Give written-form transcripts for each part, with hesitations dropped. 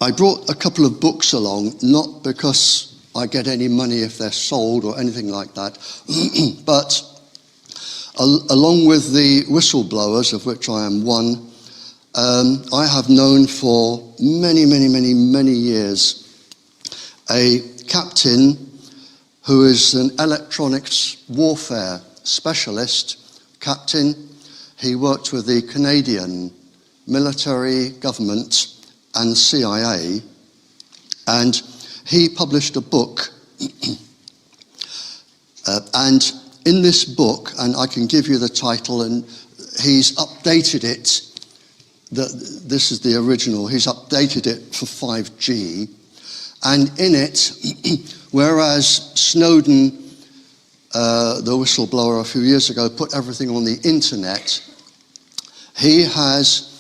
I brought a couple of books along, not because I get any money if they're sold or anything like that, but along with the whistleblowers, of which I am one, I have known for many, many, many, many years a captain who is an electronics warfare specialist captain. He worked with the Canadian military government and CIA, and he published a book. And in this book, and I can give you the title, and he's updated it. This is the original. He's updated it for 5G. And in it, whereas Snowden, the whistleblower a few years ago, put everything on the internet, he has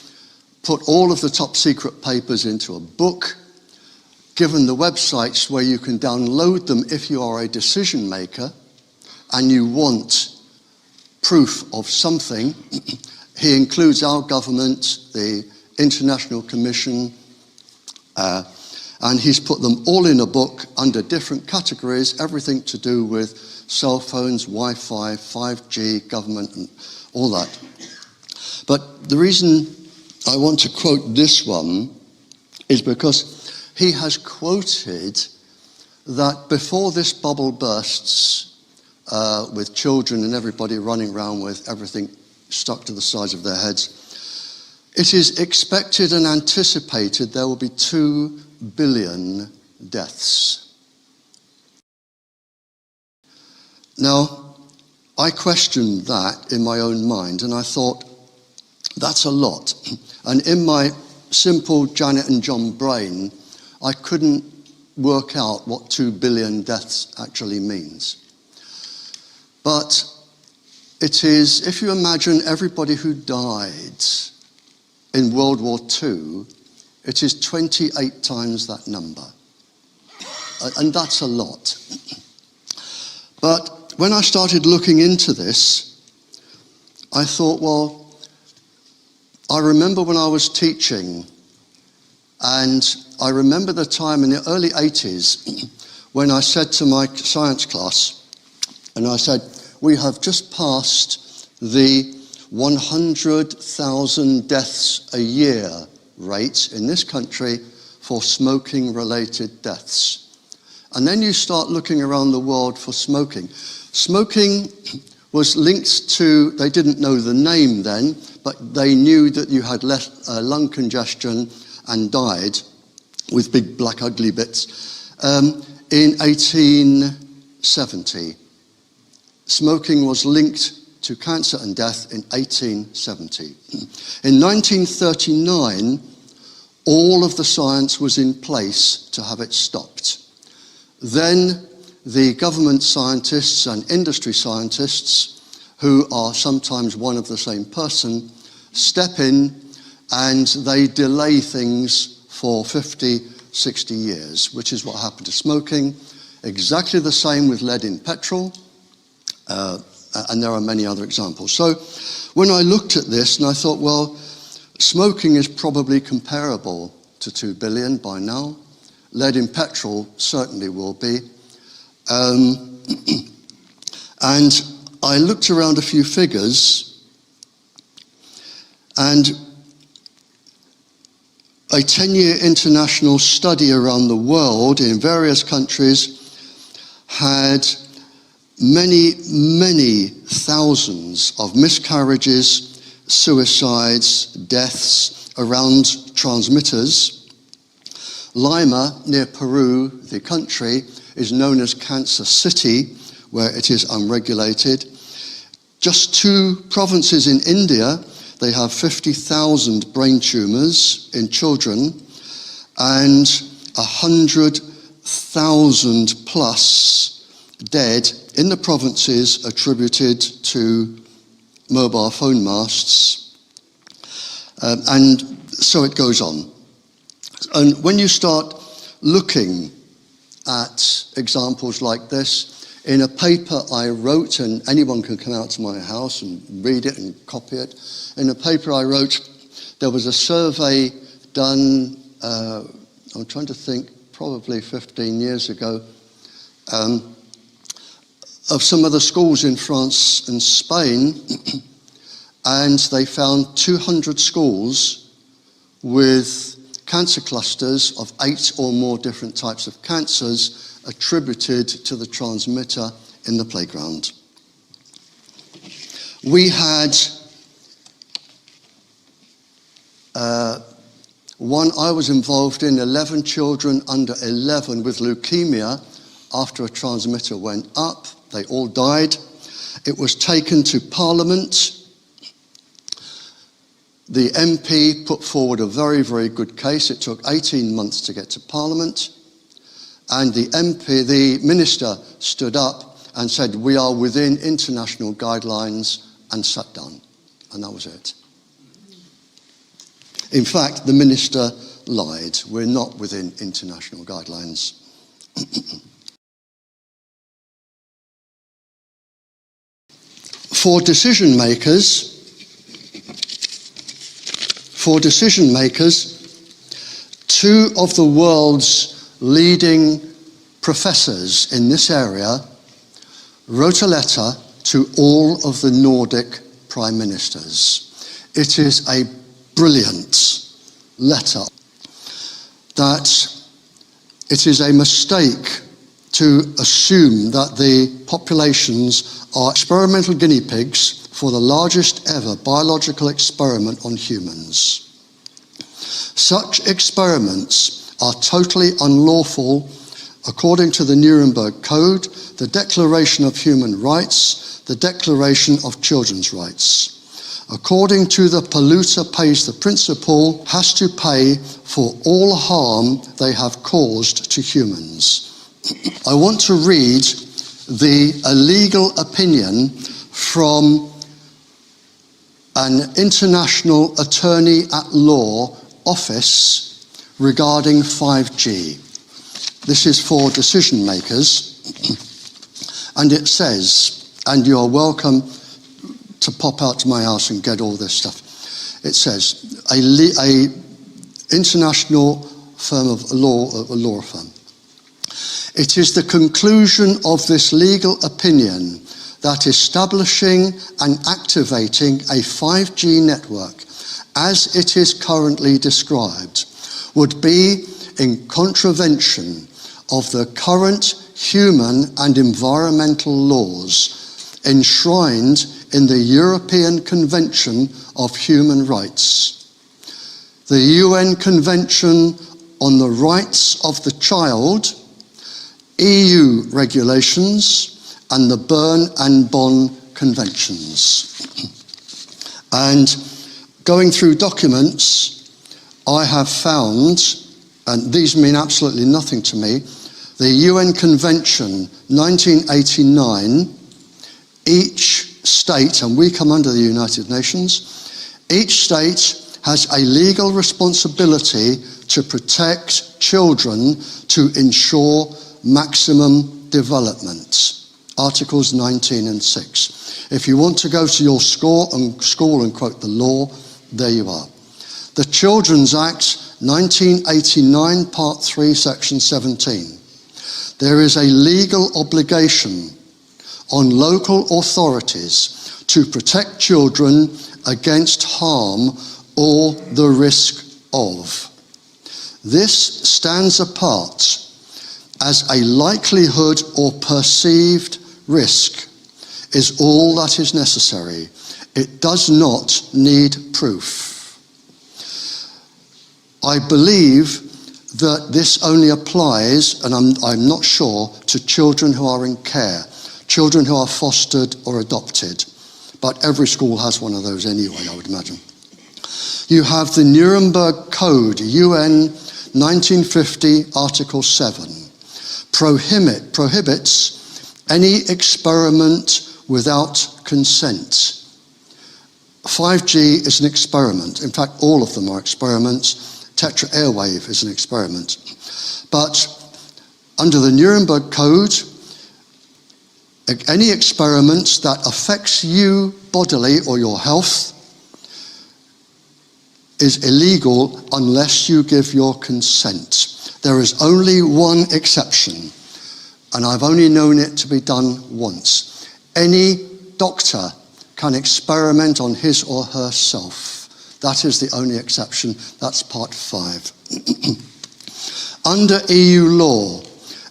put all of the top secret papers into a book, given the websites where you can download them if you are a decision maker and you want proof of something. He includes our government, the International Commission, and he's put them all in a book under different categories, everything to do with cell phones, Wi-Fi, 5G, government, and all that. But the reason I want to quote this one is because he has quoted that before this bubble bursts, with children and everybody running around with everything stuck to the sides of their heads, it is expected and anticipated there will be 2 billion deaths. Now, I questioned that in my own mind, and I thought, that's a lot. And in my simple Janet and John brain, I couldn't work out what 2 billion deaths actually means. But it is, if you imagine everybody who died in World War II, it is 28 times that number. And that's a lot. But when I started looking into this, I thought, well, I remember when I was teaching, and I remember the time in the early 80s when I said to my science class, and I said, we have just passed the 100,000 deaths a year rate in this country for smoking-related deaths. And then you start looking around the world for smoking. Smoking was linked to, they didn't know the name then, but they knew that you had less lung congestion and died with big black ugly bits. In 1870, smoking was linked to cancer and death in 1870. In 1939, all of the science was in place to have it stopped. Then the government scientists and industry scientists, who are sometimes one of the same person, step in and they delay things for 50, 60 years, which is what happened to smoking. Exactly the same with lead in petrol, and there are many other examples. So when I looked at this, and I thought, well, smoking is probably comparable to 2 billion by now. Lead in petrol certainly will be. And I looked around a few figures, and a 10-year international study around the world in various countries had many, many thousands of miscarriages, suicides, deaths around transmitters. Lima, near Peru, the country, is known as Cancer City, where it is unregulated. Just 2 provinces in India, they have 50,000 brain tumors in children, and 100,000 plus dead in the provinces attributed to mobile phone masts. And so it goes on. And when you start looking at examples like this, in a paper I wrote, and anyone can come out to my house and read it and copy it. In a paper I wrote, there was a survey done, I'm trying to think, probably 15 years ago, of some of the schools in France and Spain, and they found 200 schools with cancer clusters of 8 or more different types of cancers attributed to the transmitter in the playground. We had one I was involved in, 11 children under 11 with leukemia after a transmitter went up. They all died. It was taken to Parliament. The MP put forward a very, very good case. It took 18 months to get to Parliament. And the minister stood up and said, we are within international guidelines, and sat down. And that was it. In fact, the minister lied. We're not within international guidelines. For decision makers, two of the world's leading professors in this area wrote a letter to all of the Nordic prime ministers. It is a brilliant letter. That it is a mistake to assume that the populations are experimental guinea pigs for the largest ever biological experiment on humans. Such experiments are totally unlawful according to the Nuremberg Code, the Declaration of Human Rights, the Declaration of Children's Rights. According to the polluter pays the principle, has to pay for all harm they have caused to humans. I want to read a legal opinion from an international attorney at law office regarding 5G. This is for decision makers, and it says, and you are welcome to pop out to my house and get all this stuff. It says, a international firm of law, a law firm. It is the conclusion of this legal opinion that establishing and activating a 5G network as it is currently described would be in contravention of the current human and environmental laws enshrined in the European Convention of Human Rights, the UN Convention on the Rights of the Child, EU regulations, and the Bern and Bonn Conventions. And going through documents, I have found, and these mean absolutely nothing to me, the UN Convention 1989, each state, and we come under the United Nations, each state has a legal responsibility to protect children to ensure maximum development. Articles 19 and 6. If you want to go to your school and quote the law, there you are. The Children's Act 1989, Part 3, Section 17. There is a legal obligation on local authorities to protect children against harm or the risk of. This stands apart as a likelihood or perceived risk is all that is necessary. It does not need proof. I believe that this only applies, and I'm not sure, to children who are in care, children who are fostered or adopted. But every school has one of those anyway, I would imagine. You have the Nuremberg Code, UN 1950, Article 7. Prohibits any experiment without consent. 5G is an experiment. In fact, all of them are experiments. Tetra Airwave is an experiment. But under the Nuremberg Code, any experiment that affects you bodily or your health is illegal unless you give your consent. There is only one exception, and I've only known it to be done once. Any doctor can experiment on his or herself. That is the only exception. That's part 5. Under EU law,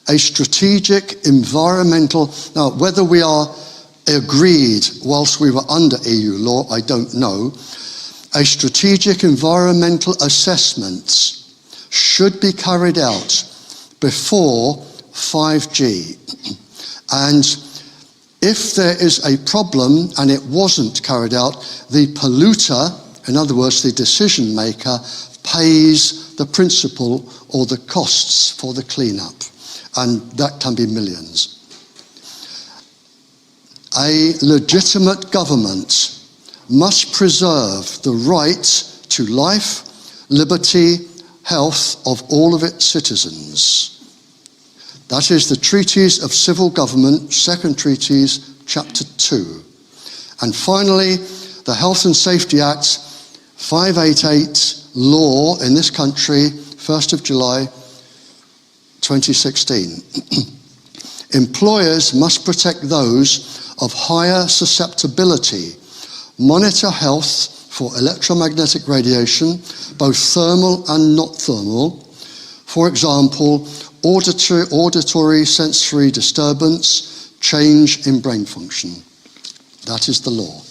a strategic environmental... Now, whether we are agreed whilst we were under EU law, I don't know. A strategic environmental assessment should be carried out before 5G. And if there is a problem and it wasn't carried out, the polluter, in other words, the decision maker, pays the principal or the costs for the cleanup. And that can be millions. A legitimate government must preserve the right to life, liberty, health of all of its citizens. That is the Treaties of Civil Government, Second Treaties, Chapter 2. And finally, the Health and Safety Act 588, law in this country, 1st of July 2016. Employers must protect those of higher susceptibility, monitor health for electromagnetic radiation, both thermal and not thermal. For example, auditory sensory disturbance, change in brain function. That is the law.